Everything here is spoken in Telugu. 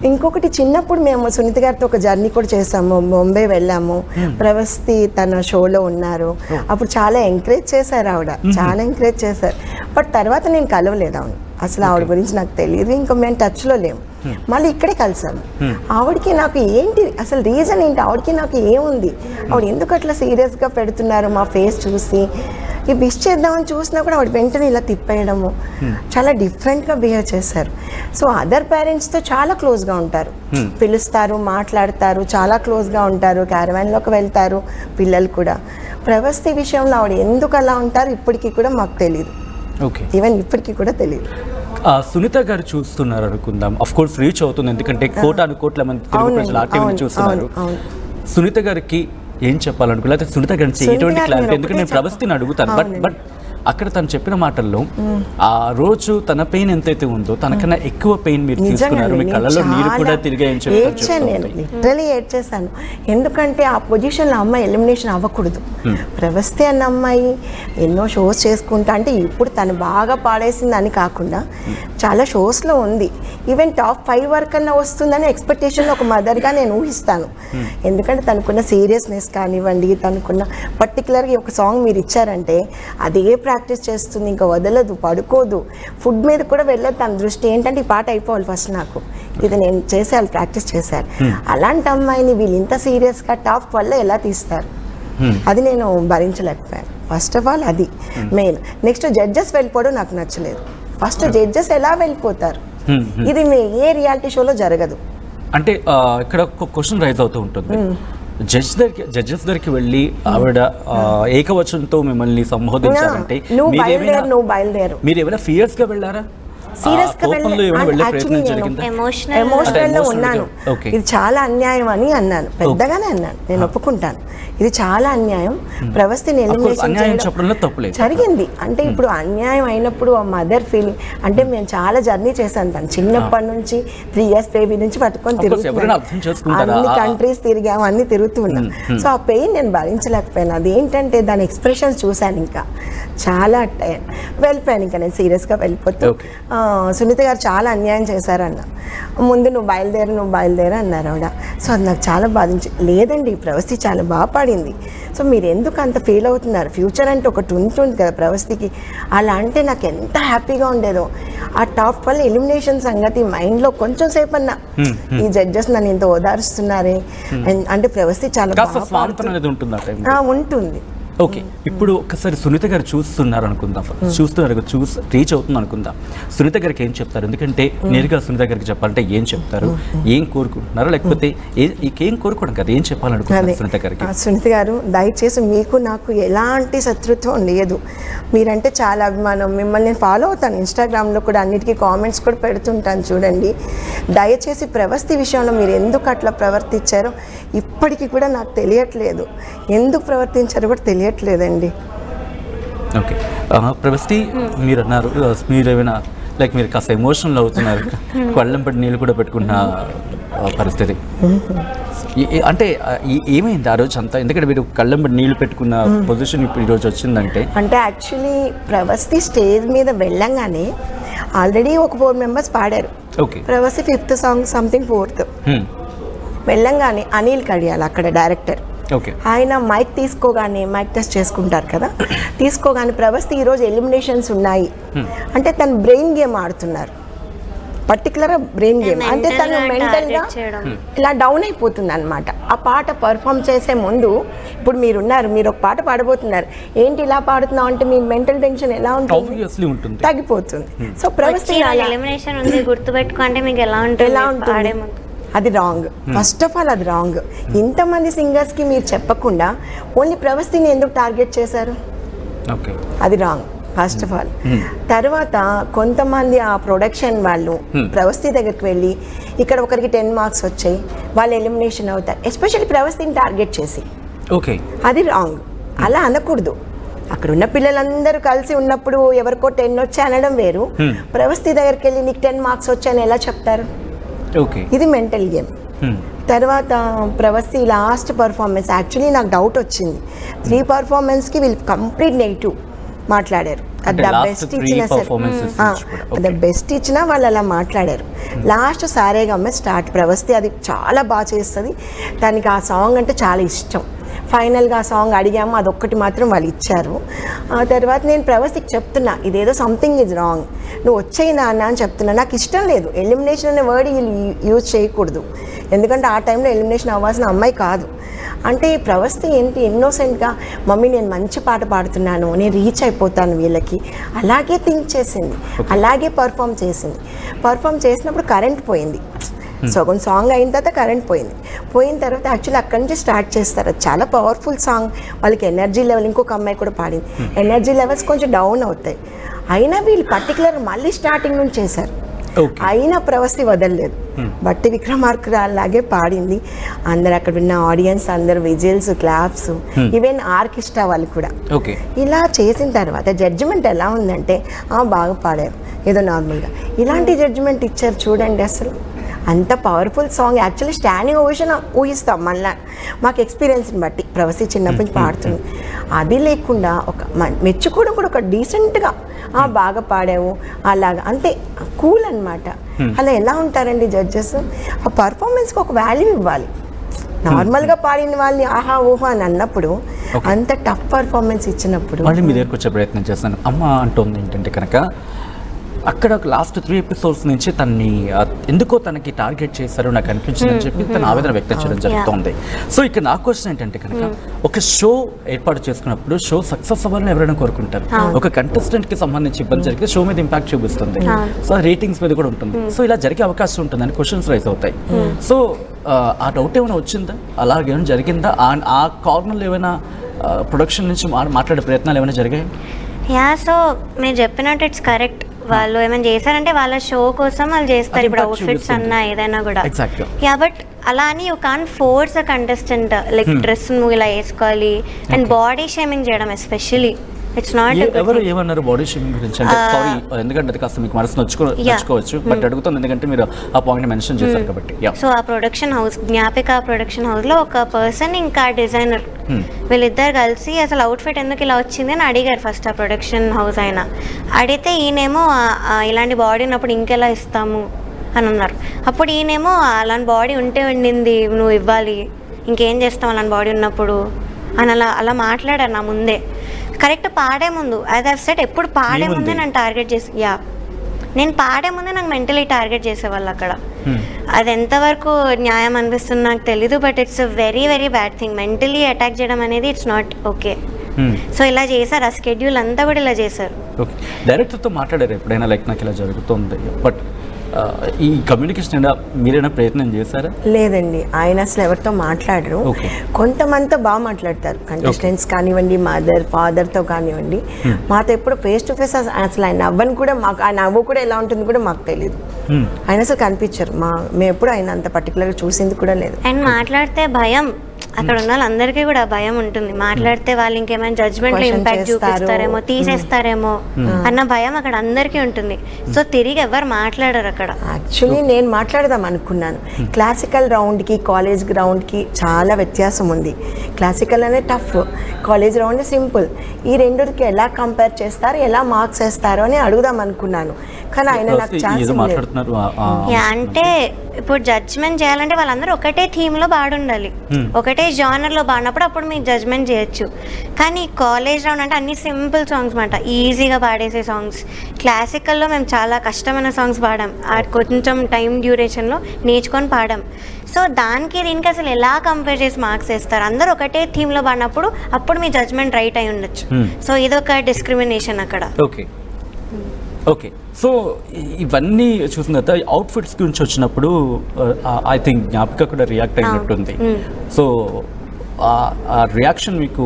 ఇంకొకటి చిన్నప్పుడు మేము సునీత గారితో ఒక జర్నీ కూడా చేసాము, బాంబే వెళ్ళాము. ప్రవస్తి తన షోలో ఉన్నారు. అప్పుడు చాలా ఎంకరేజ్ చేశారు ఆవిడ, చాలా ఎంకరేజ్ చేశారు. బట్ తర్వాత నేను కలవలేదు ఆవిడ, అసలు ఆవిడ గురించి నాకు తెలియదు, ఇంకా మేము టచ్లో లేము. మళ్ళీ ఇక్కడే కలిసాము. ఆవిడకి నాకు ఏంటి అసలు రీజన్ ఏంటి, ఆవిడకి నాకు ఏముంది, ఆవిడ ఎందుకు అట్లా సీరియస్గా పెడుతున్నారు మా ఫేస్ చూసి, ఈ విష్ చేద్దామని చూసినా కూడా ఆవిడ వెంటనే ఇలా తిప్పేయడము, చాలా డిఫరెంట్గా బిహేవ్ చేశారు. సో అదర్ పేరెంట్స్తో చాలా క్లోజ్గా ఉంటారు, పిలుస్తారు, మాట్లాడతారు, చాలా క్లోజ్గా ఉంటారు, క్యారవాన్లోకి వెళ్తారు పిల్లలు కూడా. ప్రవస్తి విషయంలో ఆవిడ ఎందుకు అలా ఉంటారు ఇప్పటికీ కూడా మాకు తెలియదు, ఈవెన్ ఇప్పటికీ కూడా తెలియదు. సునీత గారు చూస్తున్నారు అనుకుందాం, అఫ్ కోర్స్ రీచ్ అవుతుంది, ఎందుకంటే కోట్ల మంది తెలుగు ప్రజలు ఆ టీవీని చూస్తున్నారు. సునీత గారికి ఏం చెప్పాలనుకో, లేకపోతే సునీత గారికి ఎటువంటి క్లారిటీ, ఎందుకంటే నేను ప్రవస్తిని అడుగుతాను, బట్ అక్కడ తను చెప్పిన మాటల్లో ఆ రోజు తన పెయిన్ ఎంతైతే ఉందో తనకన్నా ఎక్కువ పెయిన్ మీరు తీసుకున్నారు, మీ కళ్ళలో నీరు కూడా తిరిగాయని చెప్పాను. నేను లిటరలీ ఏడ్చేసాను, ఎందుకంటే ఆ పొజిషన్లో అమ్మాయి ఎలిమినేషన్ అవ్వకూడదు. ప్రవస్తి అన్న అమ్మాయి ఎన్నో షోస్ చేసుకుంటా, అంటే ఇప్పుడు తను బాగా పాడేసిందని కాకుండా చాలా షోస్లో ఉంది, ఈవెన్ టాప్ 5 వరకు అన్నా వస్తుందని ఎక్స్పెక్టేషన్లో ఒక మదర్గా నేను ఊహిస్తాను. ఎందుకంటే తనకున్న సీరియస్నెస్ కానివ్వండి, తనకున్న పర్టికులర్గా ఒక సాంగ్ మీరు ఇచ్చారంటే అదే ప్రాక్టీస్ చేస్తుంది, ఇంకా వదలదు, పడుకోదు, ఫుడ్ మీద కూడా వెళ్ళదు. తన దృష్టి ఏంటంటే ఈ పాట అయిపోవాలి ఫస్ట్, నాకు ఇది నేను చేసేయాలి, ప్రాక్టీస్ చేశాను. అలాంటి అమ్మాయిని వీళ్ళు ఇంత సీరియస్గా టాప్ వల్ల ఎలా తీస్తారు, అది నేను భరించలేకపోయాను. ఫస్ట్ ఆఫ్ ఆల్ అది మెయిన్. నెక్స్ట్ జడ్జెస్ వెళ్ళిపోవడం నాకు నచ్చలేదు. ఫస్ట్ జడ్జెస్ ఎలా వెళ్ళిపోతారు, ఇది మీ ఏ రియాలిటీ షోలో జరగదు. అంటే ఇక్కడ ఒక క్వశ్చన్ రైజ్ అవుతూ ఉంటుంది, జడ్జెస్ దగ్గరికి వెళ్ళి ఆవిడ ఏకవచనంతో మిమ్మల్ని సంబోధించారంటే మీరు ఏమైనా ఫియర్స్ గా వెళ్ళారా? ఎమోషనల్లో ఉన్నాను, ఇది చాలా అన్యాయం అని అన్నాను, పెద్దగానే అన్నాను, నేను ఒప్పుకుంటాను, ఇది చాలా అన్యాయం. ప్రవస్తిని ఎలిమినేషన్ జరిగింది అంటే ఇప్పుడు అన్యాయం అయినప్పుడు ఆ మదర్ ఫీలింగ్, అంటే మేము చాలా జర్నీ చేశాను, తను చిన్నప్పటి నుంచి 3 years బేబీ నుంచి పట్టుకొని తిరుగుతున్నాను, అన్ని కంట్రీస్ తిరిగాము, అన్ని తిరుగుతున్నాం. సో ఆ పెయిన్ నేను భరించలేకపోయాను. అదేంటంటే దాని ఎక్స్ప్రెషన్స్ చూశాను, ఇంకా చాలా వెళ్ళిపోయాను, ఇంకా నేను సీరియస్గా వెళ్ళిపోతూ సునీత గారు చాలా అన్యాయం చేశారన్న, ముందు నువ్వు బయలుదేరు అన్నారు ఆవిడ. సో అది నాకు చాలా బాధించి, లేదండి ప్రవస్తి చాలా బాగా పాడింది, సో మీరు ఎందుకు అంత ఫీల్ అవుతున్నారు, ఫ్యూచర్ అంటే ఒకటి ఉంటుంది కదా ప్రవస్తికి, అలా అంటే నాకు ఎంత హ్యాపీగా ఉండేదో. ఆ టాప్ వల్ల ఎలిమినేషన్ సంగతి మైండ్లో కొంచెం సేపు అన్నా, ఈ జడ్జెస్ నన్ను ఇంత ఓదారుస్తున్నారే, అంటే ప్రవస్తి చాలా ఉంటుంది. ఓకే, ఇప్పుడు ఒకసారి సునీత గారు చూస్తున్నారు అనుకుందాం, రీచ్ అవుతుంది అనుకుందాం, సునీత గారికి ఏం చెప్తారు? ఎందుకంటే నేరుగా సునీత గారికి చెప్పాలంటే ఏం చెప్తారు, ఏం కోరుకుంటున్నారు, లేకపోతే ఏం కోరుకోవడం కదా, ఏం చెప్పాలనుకుంటున్నారు సునీత గారికి? సునీత గారు దయచేసి మీకు నాకు ఎలాంటి శత్రుత్వం లేదు, మీరంటే చాలా అభిమానం, మిమ్మల్ని నేను ఫాలో అవుతాను, ఇన్స్టాగ్రామ్లో కూడా అన్నిటికీ కామెంట్స్ కూడా పెడుతుంటాను, చూడండి. దయచేసి ప్రవస్తి విషయంలో మీరు ఎందుకు అట్లా ప్రవర్తించారో ఇప్పటికీ కూడా నాకు తెలియట్లేదు, ఎందుకు ప్రవర్తించారో కూడా తెలియట్లేదండి. ఓకే ప్రవస్తి, మీరు అన్నారు మీరు ఏమైనా లైక్ మీరు కాస్త ఎమోషనల్ అవుతున్నారు, కళ్ళంపటి నీళ్ళు కూడా పెట్టుకున్న పరిస్థితి, అంటే ఏమైంది ఆ రోజు అంతా? ఎందుకంటే మీరు కళ్ళంపటి నీళ్లు పెట్టుకున్న పొజిషన్ ఇప్పుడు ఈరోజు వచ్చిందంటే, అంటే యాక్చువల్లీ ప్రవస్తి స్టేజ్ మీద వెళ్ళంగానే ఆల్రెడీ ఒక 4 members పాడారు. Okay, Pravasthi 5th song something 4th వెళ్ళంగానే అనిల్ కడియాల్ అక్కడ డైరెక్టర్, ఆయన మైక్ తీసుకోగానే, మైక్ టెస్ట్ చేసుకుంటారు కదా, తీసుకోగానే ప్రవస్తి ఈరోజు ఎలిమినేషన్స్ ఉన్నాయి అంటే తను బ్రెయిన్ గేమ్ ఆడుతున్నారు, పర్టికులర్ బ్రెయిన్ గేమ్, అంటే తను మెంటల్గా ఇలా డౌన్ అయిపోతుంది అనమాట. ఆ పాట పర్ఫామ్ చేసే ముందు, ఇప్పుడు మీరున్నారు, మీరు ఒక పాట పాడబోతున్నారు, ఏంటి ఇలా పాడుతున్నావు అంటే మీ మెంటల్ టెన్షన్ ఎలా ఉంటుంది, తగ్గిపోతుంది. సో ప్రవస్తి గుర్తుపెట్టుకుంటే మీకు ఎలా ఉంటుంది, అది రాంగ్. ఫస్ట్ ఆఫ్ ఆల్ అది రాంగ్. ఇంతమంది సింగర్స్కి మీరు చెప్పకుండా ఓన్లీ ప్రవస్తిని ఎందుకు టార్గెట్ చేశారు, అది రాంగ్ ఫస్ట్ ఆఫ్ ఆల్. తర్వాత కొంతమంది ఆ ప్రొడక్షన్ వాళ్ళు ప్రవస్తి దగ్గరికి వెళ్ళి, ఇక్కడ ఒకరికి 10 marks వచ్చాయి, వాళ్ళు ఎలిమినేషన్ అవుతారు, ఎస్పెషల్లీ ప్రవస్తిని టార్గెట్ చేసి, అది రాంగ్. అలా అనకూడదు. అక్కడ ఉన్న పిల్లలందరూ కలిసి ఉన్నప్పుడు ఎవరికో 10 వచ్చాయి అనడం వేరు, ప్రవస్తి దగ్గరికి వెళ్ళి నీకు 10 marks వచ్చాయని ఎలా చెప్తారు, ఇది మెంటల్ గేమ్. తర్వాత ప్రవస్తి లాస్ట్ పర్ఫార్మెన్స్, యాక్చువల్లీ నాకు డౌట్ వచ్చింది, 3 performanceకి వీళ్ళు కంప్లీట్ నెగిటివ్ మాట్లాడారు, అంటే ద లాస్ట్ బెస్ట్ 3 ఇచ్చిన పర్ఫార్మెన్సెస్ ద బెస్ట్ ఇచ్చినా వాళ్ళు అలా మాట్లాడారు. లాస్ట్ సారేగమ్మ స్టార్ట్ ప్రవస్తి అది చాలా బాగా చేస్తుంది, దానికి ఆ సాంగ్ అంటే చాలా ఇష్టం. ఫైనల్గా ఆ సాంగ్ అడిగాము, అదొక్కటి మాత్రం వాళ్ళు ఇచ్చారు. ఆ తర్వాత నేను ప్రవస్తికి చెప్తున్నా, ఇదేదో సంథింగ్ ఈజ్ రాంగ్, నువ్వు వచ్చేయి నాన్న అని చెప్తున్నా. నాకు ఇష్టం లేదు ఎలిమినేషన్ అనే వర్డ్ యూజ్ చేయకూడదు, ఎందుకంటే ఆ టైంలో ఎలిమినేషన్ అవ్వాల్సిన అమ్మాయి కాదు. అంటే ఈ ప్రవస్తి ఏంటి ఇన్నోసెంట్గా, మమ్మీ నేను మంచి పాట పాడుతున్నాను, నేను రీచ్ అయిపోతాను వీళ్ళకి, అలాగే థింక్ చేసింది, అలాగే పర్ఫామ్ చేసింది. పర్ఫామ్ చేసినప్పుడు కరెంట్ పోయింది, సగం సాంగ్ అయిన తర్వాత కరెంట్ పోయింది. పోయిన తర్వాత యాక్చువల్లీ అక్కడి నుంచి స్టార్ట్ చేస్తారు. అది చాలా పవర్ఫుల్ సాంగ్, వాళ్ళకి ఎనర్జీ లెవెల్, ఇంకొక అమ్మాయి కూడా పాడింది, ఎనర్జీ లెవెల్స్ కొంచెం డౌన్ అవుతాయి. అయినా వీళ్ళు పర్టికులర్ మళ్ళీ స్టార్టింగ్ నుంచి చేశారు. అయినా ప్రవస్తి వదలలేదు, బట్టి విక్రమార్కురాలాగే పాడింది. అందరు అక్కడ ఉన్న ఆడియన్స్ అందరు విజిల్స్, క్లాప్స్, ఈవెన్ ఆర్కెస్ట్రా వాళ్ళు కూడా. ఇలా చేసిన తర్వాత జడ్జిమెంట్ ఎలా ఉందంటే బాగా పాడారు ఏదో నార్మల్గా, ఇలాంటి జడ్జిమెంట్ ఇచ్చారు చూడండి. అసలు అంత powerful song, actually standing ovation ఊహిస్తాం మళ్ళీ మాకు ఎక్స్పీరియన్స్ని బట్టి. ప్రవస్తి చిన్నప్పటి నుంచి పాడుతుంది, అది లేకుండా ఒక మెచ్చుకోవడం కూడా ఒక డీసెంట్గా బాగా పాడావు అలాగా, అంతే కూల్ అనమాట. అలా ఎలా ఉంటారండి జడ్జెస్? ఆ పర్ఫార్మెన్స్కి ఒక వాల్యూ ఇవ్వాలి. నార్మల్గా పాడిన వాళ్ళని ఆహా ఊహా అని అన్నప్పుడు, అంత టఫ్ పర్ఫార్మెన్స్ ఇచ్చినప్పుడు మళ్ళీ మీ దగ్గరకు వచ్చే ప్రయత్నం చేస్తాను. అమ్మ అంటుంది ఏంటంటే కనుక అక్కడ లాస్ట్ 3 ఎపిసోడ్స్ నుంచి తనని ఎందుకో తనకి టార్గెట్ చేశారు నాకు అనిపించిందని చెప్పి తన ఆవేదన వ్యక్తం చేయడం జరుగుతుంది. సో ఇక్కడ నా క్వశ్చన్ ఏంటంటే కనుక, ఒక షో ఏర్పాటు చేసుకున్నప్పుడు షో సక్సెస్ అవ్వాలని ఎవరైనా కోరుకుంటారు. ఒక కంటెస్టెంట్ కి సంబంధించి ఇబ్బంది జరిగితే షో మీద ఇంపాక్ట్ చూపిస్తుంది, సో రేటింగ్స్ మీద కూడా ఉంటుంది. సో ఇలా జరిగే అవకాశం ఉంటుందని క్వశ్చన్స్ రైజ్ అవుతాయి. సో ఆ డౌట్ ఏమైనా వచ్చిందా, అలాగేమైనా జరిగిందా? ఆ కార్నర్లో ఏమైనా ప్రొడక్షన్ నుంచి మాట్లాడే ప్రయత్నాలు ఏమైనా జరిగాయి? సో మీరు చెప్పినట్టు ఇట్స్ కరెక్ట్. వాళ్ళు ఏమైనా చేశారంటే వాళ్ళ షో కోసం వాళ్ళు చేస్తారు. ఇప్పుడు అవుట్ఫిట్స్ అన్నా ఏదైనా కూడా. బట్ అలా అని you can force a contestant like dress నువ్వు ఇలా వేసుకోవాలి అండ్ బాడీ షేమింగ్ చేయడం ఎస్పెషల్లీ ఇట్స్ నాట్. ఎవరు ఏమన్నారు బాడీ షేమింగ్ గురించి? అంటే సారీ, ఎందుకంటే అది కాస్త మీకు మనసు నచ్చుకోవచ్చు, బట్ అడుగుతుంది ఎందుకంటే మీరు ఆ పాయింట్ మెన్షన్ చేశారు కాబట్టి. సో ఆ ప్రొడక్షన్ హౌస్, జ్ఞాపిక ప్రొడక్షన్ హౌస్ లో ఒక పర్సన్ ఇంకా డిజైనర్ వీళ్ళిద్దరు కలిసి అసలు అవుట్ఫిట్ ఎందుకు ఇలా వచ్చింది అని అడిగారు ఫస్ట్ ఆ ప్రొడక్షన్ హౌస్ అయినా. అడిగితే ఈయనేమో ఇలాంటి బాడీ ఉన్నప్పుడు ఇంకెలా ఇస్తాము అని అన్నారు. అప్పుడు ఈయనేమో అలాంటి బాడీ ఉంటే ఉండింది నువ్వు ఇవ్వాలి, ఇంకేం చేస్తావు అలాంటి బాడీ ఉన్నప్పుడు అని అలా మాట్లాడారు నా ముందే. కరెక్ట్ పాడే ముందు అది సెట్ ఎప్పుడు పాడే ముందే నన్ను టార్గెట్ చేసి నేను పాడే ముందే నాకు మెంటలీ టార్గెట్ చేసేవాళ్ళు అక్కడ. అది ఎంతవరకు న్యాయం అనిపిస్తుంది నాకు తెలీదు, but it's very very bad thing. Mentally attack చేయడం అనేది ఇట్స్ నాట్ ఓకే. సో ఇలా చేశారు, ఆ స్కెడ్యూల్ అంతా కూడా ఇలా చేశారు. డైరెక్టర్తో మాట్లాడారు ఎప్పుడైనా లైక్ నాకు ఇలా జరుగుతుంది, బట్ ఈ కమ్యూనికేషన్ మీరైనా ప్రయత్నం చేశారా? లేదండి, ఆయన అసలు ఎవరితో మాట్లాడరు. కొంతమందితో బాగా మాట్లాడతారు, కంటెస్టెంట్స్ కానివ్వండి, మదర్ ఫాదర్తో కానివ్వండి. మాతో ఎప్పుడు ఫేస్ టు ఫేస్ అసలు ఆయన నవ్వని కూడా మాకు, ఆయన నవ్వు కూడా ఎలా ఉంటుంది కూడా మాకు తెలియదు. ఆయన అసలు కనిపించారు, మేము ఎప్పుడు ఆయన అంత పర్టికులర్గా చూసింది కూడా లేదు. అండ్ మాట్లాడితే భయం, అక్కడ ఉన్న వాళ్ళందరికీ కూడా భయం ఉంటుంది. మాట్లాడితే వాళ్ళు ఇంకేమైనా జడ్జ్మెంట్ ఇంపాక్ట్ చూపిస్తారేమో, తీసేస్తారేమో అన్న భయం అక్కడ అందరికీ ఉంటుంది. సో తిరిగి ఎవరు మాట్లాడరు అక్కడ. యాక్చువల్లీ నేను మాట్లాడదాం అనుకున్నాను. క్లాసికల్ రౌండ్కి కాలేజ్ గ్రౌండ్కి చాలా వ్యత్యాసం ఉంది. క్లాసికల్ అనేది టఫ్, కాలేజ్ రౌండ్ సింపుల్. ఈ రెండుకి ఎలా కంపేర్ చేస్తారు, ఎలా మార్క్స్ వేస్తారు అని అడుగుదాం అనుకున్నాను. కానీ ఆయన నాకు ఛాన్స్ అంటే ఇప్పుడు జడ్జ్మెంట్ చేయాలంటే వాళ్ళందరూ ఒకటే థీమ్లో పాడుండాలి, ఒకటే జానర్లో పాడినప్పుడు అప్పుడు మీరు జడ్జ్మెంట్ చేయొచ్చు. కానీ కాలేజ్ రౌండ్ అంటే అన్ని సింపుల్ సాంగ్స్ మాట, ఈజీగా పాడేసే సాంగ్స్. క్లాసికల్లో మేము చాలా కష్టమైన సాంగ్స్ పాడాం, కొంచెం టైం డ్యూరేషన్లో నేర్చుకొని పాడాం. సో దానికి దీనికి అసలు ఎలా కంపేర్ చేసి మార్క్స్ వేస్తారు? అందరూ ఒకటే థీమ్లో పాడినప్పుడు అప్పుడు మీ జడ్జ్మెంట్ రైట్ అయి ఉండొచ్చు. సో ఇదొక డిస్క్రిమినేషన్ అక్కడ. ఓకే, సో ఇవన్నీ చూసిన తర్వాత అవుట్ఫిట్స్ గురించి వచ్చినప్పుడు ఐ థింక్ జ్ఞాపిక కూడా రియాక్ట్ అయినట్టుంది. సో ఆ రియాక్షన్ మీకు